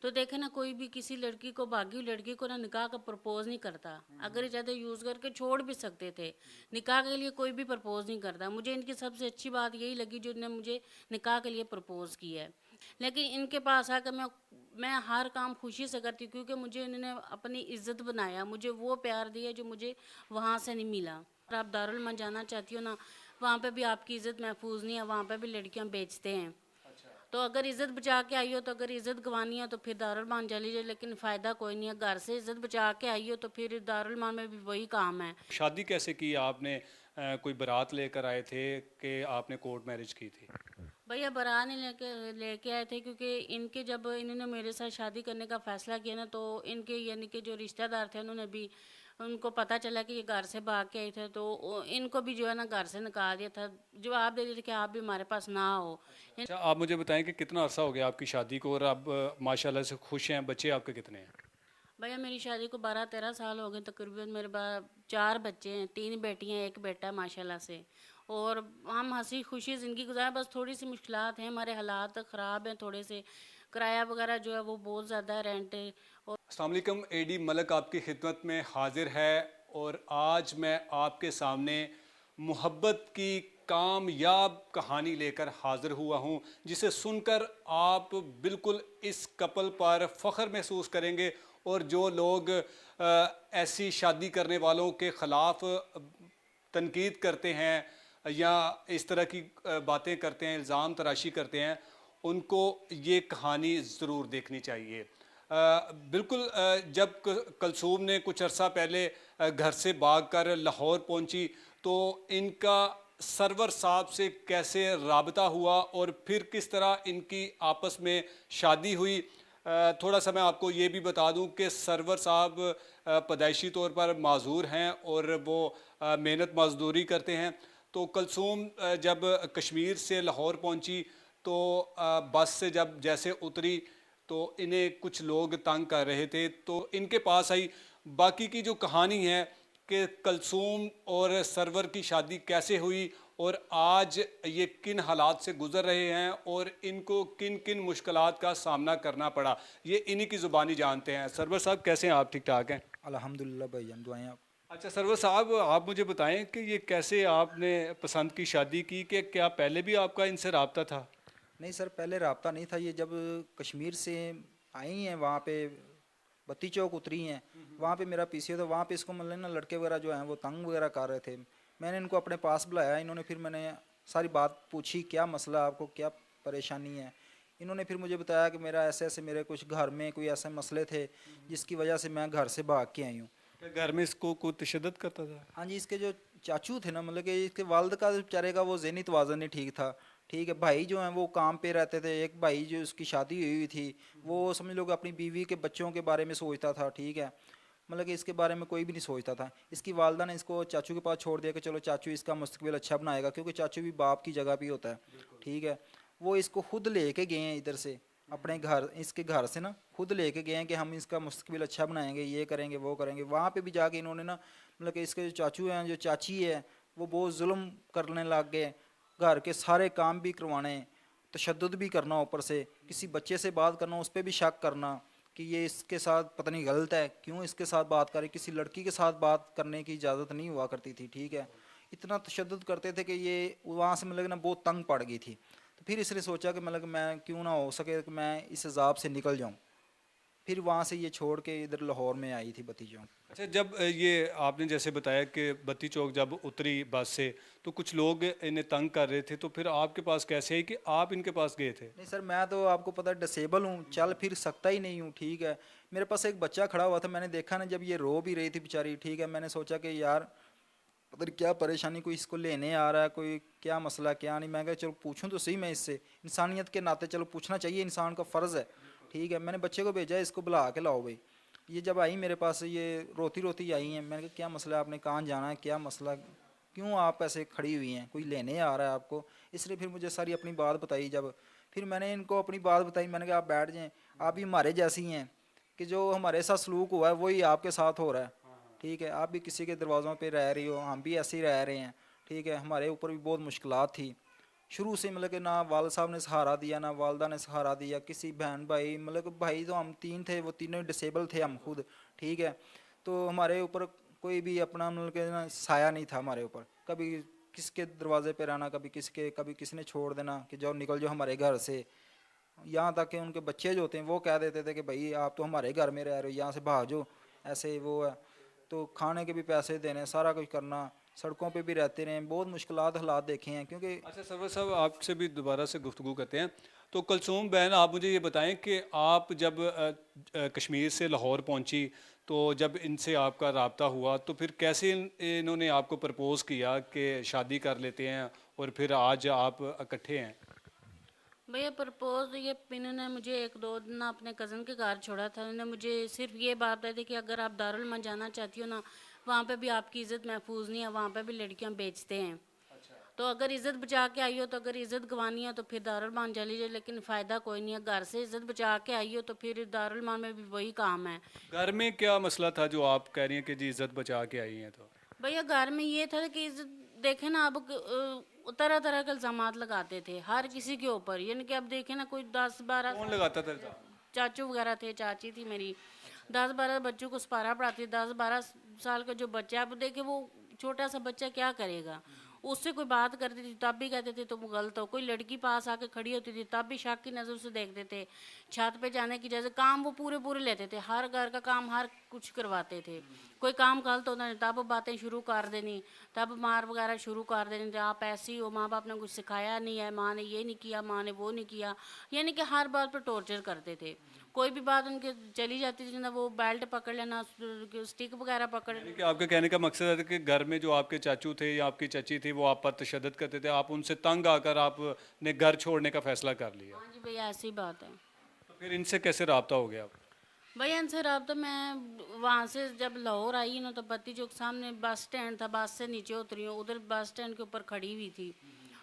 तो देखे ना, कोई भी किसी लड़की को, भागी हुई लड़की को ना निकाह का प्रपोज नहीं करता। अगर ज़्यादा यूज़ करके छोड़ भी सकते थे, निकाह के लिए कोई भी प्रपोज नहीं करता। मुझे इनकी सबसे अच्छी बात यही लगी जो इन्होंने मुझे निकाह के लिए प्रपोज किया है। लेकिन इनके पास आकर मैं हर काम खुशी से करती हूँ, क्योंकि मुझे इन्होंने अपनी इज्जत बनाया, मुझे वो प्यार दिया जो मुझे वहाँ से नहीं मिला। अगर आप दारुल मान जाना चाहती हो ना, वहाँ पे भी आपकी इज़्ज़त महफूज नहीं है, वहाँ पे भी लड़कियाँ बेचते हैं। तो अगर इज़्ज़त बचा के आई हो, तो अगर इज़्ज़त गंवानी है तो फिर दारुल मान जा लीजिए, लेकिन फ़ायदा कोई नहीं है। घर से इज़्ज़त बचा के आई हो तो फिर दारुल मान में भी वही काम है। शादी कैसे की आपने? कोई बारात लेकर आए थे कि आपने कोर्ट मैरिज की थी? भैया बारात नहीं लेके लेके आए थे, क्योंकि इनके जब इन्होंने मेरे साथ शादी करने का फ़ैसला किया ना, तो इनके यानी कि जो रिश्तेदार थे उन्होंने भी, उनको पता चला कि ये घर से भाग के आए थे, तो इनको भी जो है ना घर से निकाल दिया था। जवाब दे दिया था कि आप भी हमारे पास ना हो। अच्छा, आप मुझे बताएं कि कितना अरसा हो गया आपकी शादी को, और आप माशाल्लाह से खुश हैं? बच्चे आपके कितने हैं? भैया मेरी शादी को 12-13 साल हो गए तकरीबन। मेरे पास 4 बच्चे हैं, 3 बेटियां, एक बेटा है माशाल्लाह से। और हम हंसी खुशी ज़िंदगी गुजारें। बस थोड़ी सी मुश्किलात हैं, हमारे हालात ख़राब हैं थोड़े से। किराया वगैरह जो है वो बहुत ज़्यादा है, रेंट। और अस्सलाम वालेकुम। एडी मलक आपकी खिदमत में हाजिर है, और आज मैं आपके सामने मोहब्बत की कामयाब कहानी लेकर हाजिर हुआ हूँ, जिसे सुनकर आप बिल्कुल इस कपल पर फ़ख्र महसूस करेंगे। और जो लोग ऐसी शादी करने वालों के ख़िलाफ़ तनकीद करते हैं या इस तरह की बातें करते हैं, इल्ज़ाम तराशी करते हैं, उनको ये कहानी ज़रूर देखनी चाहिए। बिल्कुल, जब कलसूम ने कुछ अरसा पहले घर से भागकर लाहौर पहुंची, तो इनका सरवर साहब से कैसे राबता हुआ और फिर किस तरह इनकी आपस में शादी हुई। थोड़ा सा मैं आपको ये भी बता दूं कि सरवर साहब पैदाइशी तौर पर माजूर हैं और वो मेहनत मजदूरी करते हैं। तो कलसूम जब कश्मीर से लाहौर पहुंची, तो बस से जब जैसे उतरी, तो इन्हें कुछ लोग तंग कर रहे थे, तो इनके पास आई। बाकी की जो कहानी है कि कलसूम और सरवर की शादी कैसे हुई और आज ये किन हालात से गुजर रहे हैं और इनको किन किन मुश्किलात का सामना करना पड़ा, ये इन्हीं की ज़ुबानी जानते हैं। सरवर साहब कैसे हैं आप? ठीक ठाक हैं? अल्हम्दुलिल्लाह भाईजान, दुआएं आप। अच्छा सरवर साहब, आप मुझे बताएं कि ये कैसे आपने पसंद की शादी की, कि क्या पहले भी आपका इनसे रब्ता था? नहीं सर, पहले राब्ता नहीं था। ये जब कश्मीर से आई हैं, वहाँ पे बत्ती चौक उतरी हैं, वहाँ पे मेरा पीसीओ था। वहाँ पे इसको मतलब ना लड़के वगैरह जो हैं वो तंग वगैरह कर रहे थे। मैंने इनको अपने पास बुलाया, इन्होंने फिर मैंने सारी बात पूछी, क्या मसला आपको, क्या परेशानी है। इन्होंने फिर मुझे बताया कि मेरा ऐसे ऐसे मेरे कुछ घर में कोई ऐसे मसले थे जिसकी वजह से मैं घर से भाग के आई हूँ। क्या घर में इसको कोई तशद्दुद करता था? हाँ जी, इसके जो चाचू थे ना, मतलब कि इसके वाल्द का बेचारे का वो ज़हनी तवाज़ुन नहीं ठीक था। ठीक है, भाई जो हैं वो काम पे रहते थे। एक भाई जो उसकी शादी हुई हुई थी, वो समझ लो कि अपनी बीवी के बच्चों के बारे में सोचता था। ठीक है, मतलब कि इसके बारे में कोई भी नहीं सोचता था। इसकी वालदा ने इसको चाचू के पास छोड़ दिया कि चलो चाचू इसका मुस्तकबिल अच्छा बनाएगा, क्योंकि चाचू भी बाप की जगह भी होता है। ठीक है, वो इसको खुद लेके गए हैं इधर से, अपने घर, इसके घर से ना खुद लेके गए हैं कि हम इसका मुस्तकबिल अच्छा बनाएंगे, ये करेंगे वो करेंगे। वहाँ पे भी जाके इन्होंने ना, मतलब कि इसके जो चाचू हैं, जो चाची है, वो बहुत जुल्म करने लग गए। घर के सारे काम भी करवाने, तशद्दुद भी करना, ऊपर से किसी बच्चे से बात करना, उस पर भी शक करना कि ये इसके साथ पता नहीं गलत है, क्यों इसके साथ बात करे। किसी लड़की के साथ बात करने की इजाज़त नहीं हुआ करती थी। ठीक है, इतना तशद्दुद करते थे कि ये वहाँ से मतलब ना बहुत तंग पड़ गई थी। तो फिर इसने सोचा कि मतलब मैं क्यों ना हो सके कि मैं इस अजाब से निकल जाऊँ। फिर वहाँ से ये छोड़ के इधर लाहौर में आई थी बत्ती चौक। अच्छा, जब ये आपने जैसे बताया कि बत्ती चौक जब उतरी बस से, तो कुछ लोग इन्हें तंग कर रहे थे, तो फिर आपके पास कैसे आई कि आप इनके पास गए थे? नहीं सर, मैं तो आपको पता है डिसेबल हूँ, चल फिर सकता ही नहीं हूँ। ठीक है, मेरे पास एक बच्चा खड़ा हुआ था, मैंने देखा ना जब ये रो भी रही थी बेचारी। ठीक है, मैंने सोचा कि यार पता नहीं क्या परेशानी, कोई इसको लेने आ रहा है, कोई क्या मसला क्या नहीं। मैं कहा चलो पूछूं तो सही मैं इससे, इंसानियत के नाते चलो पूछना चाहिए, इंसान का फ़र्ज़ है। ठीक है, मैंने बच्चे को भेजा, इसको बुला के लाओ भाई। ये जब आई मेरे पास, ये रोती रोती आई हैं। मैंने कहा क्या मसला है, आपने कहाँ जाना है, क्या मसला, क्यों आप ऐसे खड़ी हुई हैं, कोई लेने आ रहा है आपको। इसलिए फिर मुझे सारी अपनी बात बताई। जब फिर मैंने इनको अपनी बात बताई, मैंने कहा आप बैठ जाएँ, आप भी हमारे जैसी हैं, कि जो हमारे साथ सलूक हुआ है वही आपके साथ हो रहा है। ठीक है, आप भी किसी के दरवाज़ों पे रह रही हो, हम भी ऐसे ही रह रहे हैं। ठीक है, हमारे ऊपर भी बहुत मुश्किलात थी। शुरू से मतलब कि ना वाल साहब ने सहारा दिया ना वालदा ने सहारा दिया, किसी बहन भाई मतलब कि भाई तो हम तीन थे, वो तीनों डिसेबल थे हम खुद, ठीक है। तो हमारे ऊपर कोई भी अपना मतलब कि ना साया नहीं था हमारे ऊपर, कभी किसके दरवाजे पे रहना, कभी किसके, कभी किसी ने छोड़ देना कि जाओ निकल जाओ हमारे घर से। यहाँ तक कि उनके बच्चे जो होते हैं वो कह देते थे कि भाई आप तो हमारे घर में रह रहे हो, यहाँ से भाग जाओ, ऐसे वो है। तो खाने के भी पैसे देने, सारा कुछ करना, सड़कों पे भी रहते रहे, बहुत मुश्किलात हालात देखे हैं क्योंकि अच्छा सरवर साहब, आपसे भी दोबारा से गुफ्तगू करते हैं। तो कुलसूम बहन, आप मुझे ये बताएं कि आप जब कश्मीर से लाहौर पहुंची, तो जब इनसे आपका राब्ता हुआ तो फिर कैसे इन्होंने आपको प्रपोज़ किया कि शादी कर लेते हैं और फिर आज आप इकट्ठे हैं? भैया प्रपोज ये इन्होंने मुझे एक दो दिन अपने कज़न के घर छोड़ा था। उन्होंने मुझे सिर्फ ये बात बताई थी कि अगर आप दारुल मन जाना चाहती हो ना, वहाँ पे भी आपकी इज़्ज़त महफूज नहीं है, वहाँ पे भी लड़कियाँ बेचते हैं। तो अगर इज़्ज़त बचा के आई हो, तो अगर इज़्ज़त गंवानी है तो फिर दारुल मान चली जाए, लेकिन फ़ायदा कोई नहीं है। घर से इज़्ज़त बचा के आई हो तो फिर दारुल मान में भी वही काम है। घर में क्या मसला था जो आप कह रही हैं कि जी इज़्ज़त बचा के आई हैं? तो भैया घर में ये था कि देखे ना, अब तरह तरह के इल्ज़ामात लगाते थे हर किसी के ऊपर। यानी कि अब देखे ना, कोई 10-12 कौन लगाता था इल्ज़ाम? चाचू वगैरह थे, चाची थी मेरी, 10-12 बच्चों को सपारा पढ़ाती, 10-12 साल का जो बच्चा है, अब देखे वो छोटा सा बच्चा क्या करेगा। उससे कोई बात करती थी तब भी कहते थे तुम गलत हो, कोई लड़की पास आके खड़ी होती थी तब भी शक की नज़र से देखते थे। छत पे जाने की जैसे काम वो पूरे पूरे लेते थे, हर घर का काम हर कुछ करवाते थे। कोई काम गलत होता नहीं तब बातें शुरू कर देनी, तब मार वगैरह शुरू कर देनी, आप ऐसी हो, माँ बाप ने कुछ सिखाया नहीं है, माँ ने ये नहीं किया, माँ ने वो नहीं किया। यानी कि हर बात पर टॉर्चर करते थे। कोई भी बात उनके चली जाती थी ना, वो बेल्ट पकड़ लेना, स्टिक वगैरह पकड़। यानी कि आपके कहने का मकसद है कि घर में जो आपके चाचू थे या आपकी चाची थी वो आप पर तशद्दुद करते थे, आप उनसे तंग आकर आपने घर छोड़ने का फैसला कर लिया। हाँ जी भैया, ऐसी बात है। तो फिर इनसे कैसे राब्ता हो गया? भैया इनसे रहा मैं वहाँ से जब लाहौर आई ना, तो बत्ती चौक सामने बस स्टैंड था, बस से नीचे उतरी हूँ, उधर बस स्टैंड के ऊपर खड़ी हुई थी।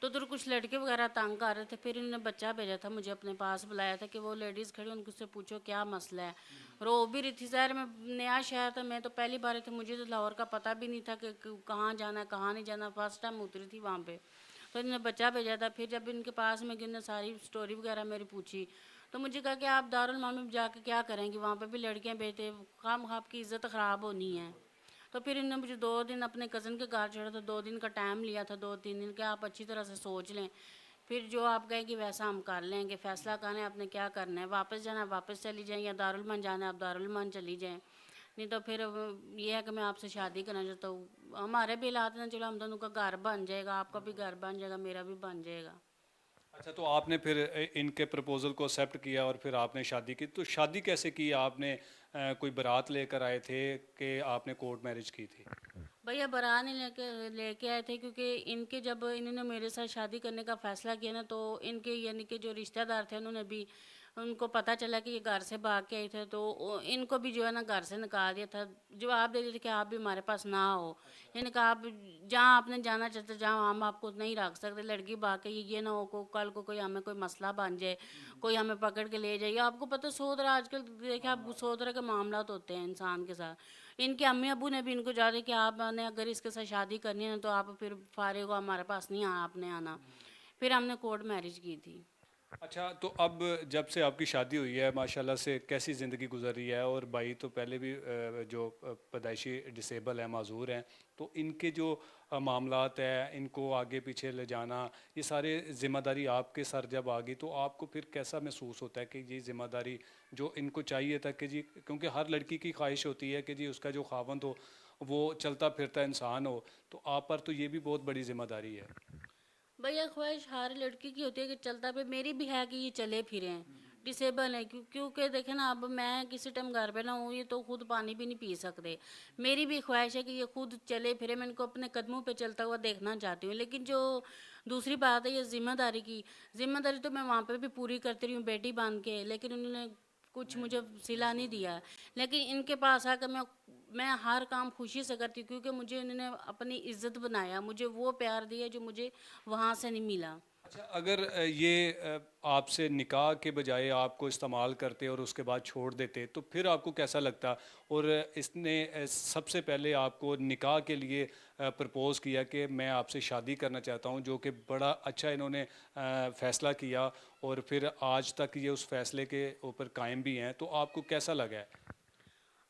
तो उधर कुछ लड़के वगैरह तंग कर रहे थे, फिर इन्होंने बच्चा भेजा था, मुझे अपने पास बुलाया था कि वो लेडीज़ खड़ी उनको से पूछो क्या मसला है। रो भी रही थी, ज़ाहिर मैं नया शहर था, मैं तो पहली बार थी, मुझे तो लाहौर का पता भी नहीं था कि कहाँ जाना है कहाँ नहीं जाना, फर्स्ट टाइम उतरी थी वहाँ पे। तो इन्होंने बच्चा भेजा था, फिर जब इनके पास में इन्होंने सारी स्टोरी वगैरह मेरी पूछी, तो मुझे कहा कि आप दारुल मालूम में जाके क्या करेंगे, वहाँ पे भी लड़कियाँ बेचते, खाम आपकी इज़्ज़त ख़राब होनी है। तो फिर इन्होंने मुझे 2 दिन अपने कज़न के घर छोड़ा, तो 2 दिन का टाइम लिया था, 2-3 दिन के, आप अच्छी तरह से सोच लें, फिर जो आप कहें कि वैसा हम कर लेंगे, फ़ैसला करें आपने क्या करना है, वापस जाना है वापस चली जाएँ, या दारुल मन जाना है आप दारुल मन चली जाएँ। नहीं तो फिर ये है कि मैं आपसे शादी करना चाहता हूँ, हमारे भी हालात ना, चलो हम दोनों का घर बन जाएगा, आपका भी घर बन जाएगा, मेरा भी बन जाएगा। अच्छा, तो आपने फिर इनके प्रपोज़ल को एक्सेप्ट किया और फिर आपने शादी की। तो शादी कैसे की आपने? कोई बारात लेकर आए थे कि आपने कोर्ट मैरिज की थी? भैया बारात नहीं लेके आए थे, क्योंकि इनके जब इन्होंने मेरे साथ शादी करने का फैसला किया ना, तो इनके यानी कि जो रिश्तेदार थे उन्होंने भी, उनको पता चला कि ये घर से भाग के आए थे, तो इनको भी जो है ना घर से निकाल दिया था। जवाब दे दिए थे कि आप भी हमारे पास ना हो, यानी कि आप जहाँ आपने जाना चाहते जहाँ हम आपको नहीं रख सकते। लड़की भाग के ये ना हो को कल को कोई हमें कोई मसला बन जाए, कोई हमें पकड़ के ले जाए। आपको पता 100 तरह आजकल देखे आप 100 तरह के मामला होते हैं इंसान के साथ। इनके अम्मी अबू ने भी इनको जा रहे कि आपने अगर इसके साथ शादी करनी है ना, तो आप फिर फारिग हो, हमारे पास नहीं आना, आपने आना। फिर हमने कोर्ट मैरिज की थी। अच्छा, तो अब जब से आपकी शादी हुई है माशाल्लाह से कैसी ज़िंदगी गुजर रही है? और भाई तो पहले भी जो पैदाइशी डिसेबल हैं, माजूर हैं, तो इनके जो मामलात है, इनको आगे पीछे ले जाना, ये सारे ज़िम्मेदारी आपके सर जब आ गई तो आपको फिर कैसा महसूस होता है कि ये ज़िम्मेदारी जो इनको चाहिए था कि जी, क्योंकि हर लड़की की ख्वाहिश होती है कि जी उसका जो खावंद हो वो चलता फिरता इंसान हो, तो आप पर तो ये भी बहुत बड़ी ज़िम्मेदारी है। भैया ख्वाहिश हर लड़की की होती है कि चलता पे, मेरी भी है कि ये चले फिरें, डिसेबल है, क्योंकि देखे ना अब मैं किसी टाइम घर पे ना हूँ, ये तो खुद पानी भी नहीं पी सकते। मेरी भी ख्वाहिश है कि ये खुद चले फिरे, मैं इनको अपने कदमों पे चलता हुआ देखना चाहती हूँ। लेकिन जो दूसरी बात है ये जिम्मेदारी की, जिम्मेदारी तो मैं वहाँ पे भी पूरी करती रही हूँ बेटी बांध के, लेकिन उन्होंने कुछ मुझे सिला नहीं दिया। लेकिन इनके पास आकर मैं हर काम खुशी से करती हूँ, क्योंकि मुझे इन्होंने अपनी इज्जत बनाया, मुझे वो प्यार दिया जो मुझे वहाँ से नहीं मिला। अच्छा, अगर आपसे निकाह के बजाय आपको इस्तेमाल करते और उसके बाद छोड़ देते तो फिर आपको कैसा लगता? और इसने सबसे पहले आपको निकाह के लिए प्रपोज़ किया कि मैं आपसे शादी करना चाहता हूँ, जो कि बड़ा अच्छा इन्होंने फ़ैसला किया और फिर आज तक ये उस फ़ैसले के ऊपर कायम भी हैं, तो आपको कैसा लगा है?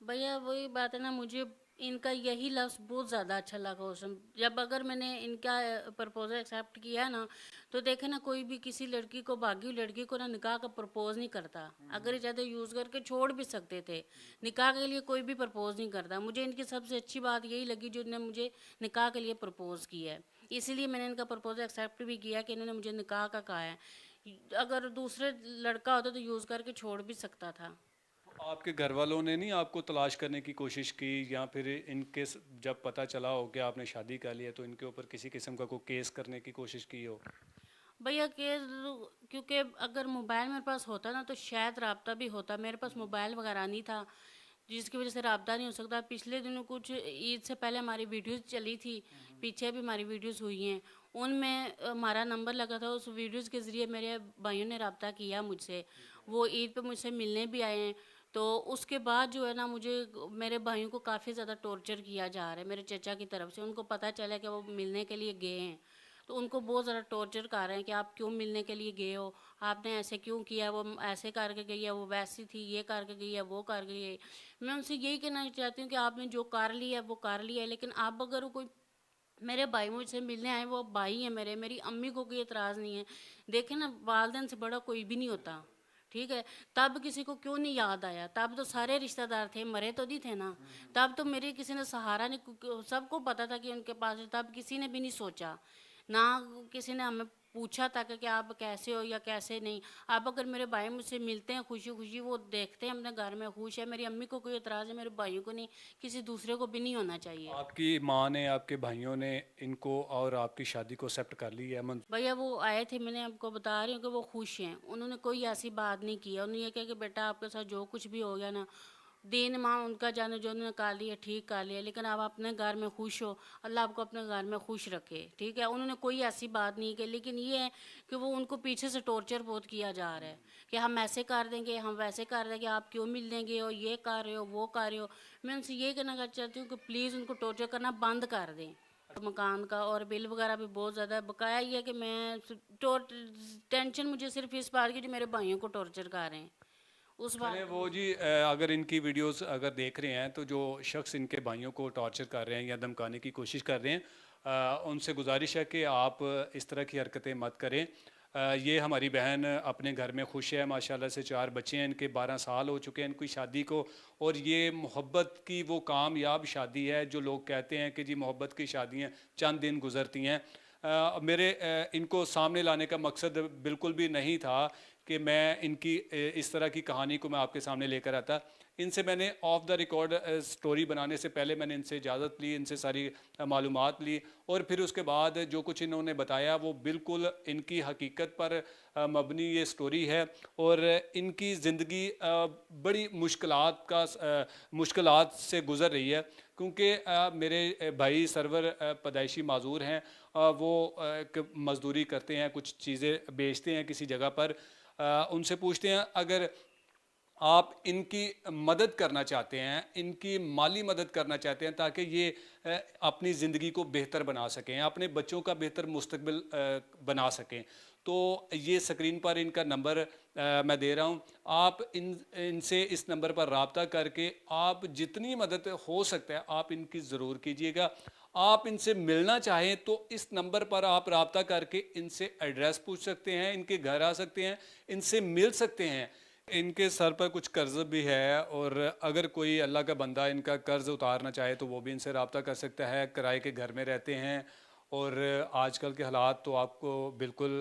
भैया वही बात है ना, मुझे इनका यही लफ्ज़ बहुत ज़्यादा अच्छा लगा उस समय जब, अगर मैंने इनका प्रपोजल एक्सेप्ट किया ना, तो देखे ना, कोई भी किसी लड़की को, भागी हुई लड़की को ना निकाह का प्रपोज नहीं करता। अगर ये ज़्यादा यूज़ करके छोड़ भी सकते थे, निकाह के लिए कोई भी प्रपोज नहीं करता। मुझे इनकी सबसे अच्छी बात यही लगी जो इन्होंने मुझे निकाह के लिए प्रपोज किया है, इसीलिए मैंने इनका प्रपोजल एक्सेप्ट भी किया कि इन्होंने मुझे निकाह का कहा है। अगर दूसरे लड़का होता तो यूज़ करके छोड़ भी सकता था। आपके घर वालों ने नहीं आपको तलाश करने की कोशिश की, या फिर इनके जब पता चला हो कि आपने शादी कर ली है तो इनके ऊपर किसी किस्म का कोई केस करने की कोशिश की हो? भैया केस, क्योंकि अगर मोबाइल मेरे पास होता ना तो शायद राब्ता भी होता। मेरे पास मोबाइल वगैरह नहीं था, जिसकी वजह से राब्ता नहीं हो सकता। पिछले दिनों कुछ ईद से पहले हमारी वीडियोस चली थी, पीछे भी हमारी वीडियोस हुई हैं, उनमें हमारा नंबर लगा था। उस वीडियोस के ज़रिए मेरे भाइयों ने राब्ता किया मुझसे, वो ईद पे मुझसे मिलने भी आए हैं। तो उसके बाद जो है ना, मुझे मेरे भाइयों को काफ़ी ज़्यादा टॉर्चर किया जा रहा है मेरे चचा की तरफ से। उनको पता चला कि वो मिलने के लिए गए हैं, तो उनको बहुत ज़्यादा टॉर्चर कर रहे हैं कि आप क्यों मिलने के लिए गए हो, आपने ऐसे क्यों किया, वो ऐसे करके गई है, वो वैसी थी, ये करके गई है, वो कर गई है। मैं उनसे यही कहना चाहती हूँ कि आपने जो कर लिया है वो कर लिया है, लेकिन आप अगर कोई, मेरे भाई मुझसे मिलने आए, वो भाई है मेरे, मेरी अम्मी को कोई एतराज़ नहीं है। देखे ना, वालदेन से बड़ा कोई भी नहीं होता, ठीक है। तब किसी को क्यों नहीं याद आया? तब तो सारे रिश्तेदार थे, मरे तो नहीं थे ना। तब तो मेरे किसी ने सहारा नहीं, सबको पता था कि उनके पास है, तब किसी ने भी नहीं सोचा ना, किसी ने हमें पूछा था कि आप कैसे हो या कैसे नहीं। अब अगर मेरे भाई मुझसे मिलते हैं खुशी खुशी, वो देखते हैं अपने घर में खुश है, मेरी अम्मी को कोई एतराज़ है, मेरे भाइयों को नहीं, किसी दूसरे को भी नहीं होना चाहिए। आपकी माँ ने, आपके भाइयों ने इनको और आपकी शादी को एक्सेप्ट कर ली है? भैया वो आए थे, मैंने आपको बता रही हूँ कि वो खुश हैं, उन्होंने कोई ऐसी बात नहीं की है। उन्होंने ये कहा कि बेटा आपके साथ जो कुछ भी हो गया ना, दीन माँ उनका जाने, जो उन्होंने कर लिया ठीक कर लिया, लेकिन आप अपने घर में खुश हो, अल्लाह आपको अपने घर में खुश रखे, ठीक है। उन्होंने कोई ऐसी बात नहीं की, लेकिन ये है कि वो, उनको पीछे से टॉर्चर बहुत किया जा रहा है कि हम ऐसे कर देंगे, हम वैसे कर देंगे, आप क्यों मिल देंगे हो, ये कर रहे हो, वो कर रहे हो। मैं उनसे ये कहना चाहती हूँ कि प्लीज़ उनको टॉर्चर करना बंद कर दें। मकान का और बिल वगैरह भी बहुत ज़्यादा बकाया। ही है कि मैं टेंशन मुझे सिर्फ इस बात की, जो मेरे भाइयों को टॉर्चर कर रहे हैं, उस चलें, बात वो की। जी अगर इनकी वीडियोस अगर देख रहे हैं तो जो शख्स इनके भाइयों को टॉर्चर कर रहे हैं या धमकाने की कोशिश कर रहे हैं, उनसे गुजारिश है कि आप इस तरह की हरकतें मत करें। ये हमारी बहन अपने घर में खुश है, माशाल्लाह से 4 बच्चे हैं इनके, 12 साल हो चुके हैं इनकी शादी को, और ये मोहब्बत की वो कामयाब शादी है जो लोग कहते हैं कि जी मोहब्बत की शादियाँ चंद दिन गुजरती हैं। इनको सामने लाने का मकसद बिल्कुल भी नहीं था कि मैं इनकी इस तरह की कहानी को मैं आपके सामने लेकर आता। इनसे मैंने ऑफ द रिकॉर्ड स्टोरी बनाने से पहले मैंने इनसे इजाज़त ली, इनसे सारी मालूमात ली, और फिर उसके बाद जो कुछ इन्होंने बताया वो बिल्कुल इनकी हकीकत पर मबनी ये स्टोरी है। और इनकी ज़िंदगी बड़ी मुश्किलात से गुज़र रही है, क्योंकि मेरे भाई सरवर पैदाइशी माजूर हैं। वो मज़दूरी करते हैं, कुछ चीज़ें बेचते हैं किसी जगह पर। उनसे पूछते हैं, अगर आप इनकी मदद करना चाहते हैं, इनकी माली मदद करना चाहते हैं ताकि ये अपनी ज़िंदगी को बेहतर बना सकें, अपने बच्चों का बेहतर मुस्तकबिल बना सकें, तो ये स्क्रीन पर इनका नंबर मैं दे रहा हूँ। आप इनसे इस नंबर पर रब्ता करके आप जितनी मदद हो सकता है आप इनकी ज़रूर कीजिएगा। आप इनसे मिलना चाहें तो इस नंबर पर आप रब्ता करके इनसे एड्रेस पूछ सकते हैं, इनके घर आ सकते हैं, इनसे मिल सकते हैं। इनके सर पर कुछ कर्ज भी है, और अगर कोई अल्लाह का बंदा इनका कर्ज उतारना चाहे तो वो भी इनसे रब्ता कर सकता है। किराए के घर में रहते हैं, और आजकल के हालात तो आपको बिल्कुल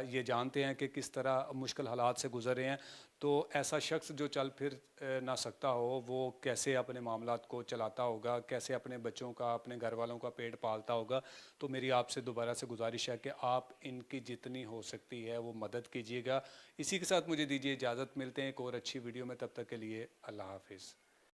ये जानते हैं कि किस तरह मुश्किल हालात से गुज़र रहे हैं। तो ऐसा शख्स जो चल फिर ना सकता हो, वो कैसे अपने मामलात को चलाता होगा, कैसे अपने बच्चों का, अपने घर वालों का पेट पालता होगा। तो मेरी आपसे दोबारा से गुजारिश है कि आप इनकी जितनी हो सकती है वो मदद कीजिएगा। इसी के साथ मुझे दीजिए इजाज़त, मिलते हैं एक और अच्छी वीडियो में, तब तक के लिए अल्लाह हाफिज़।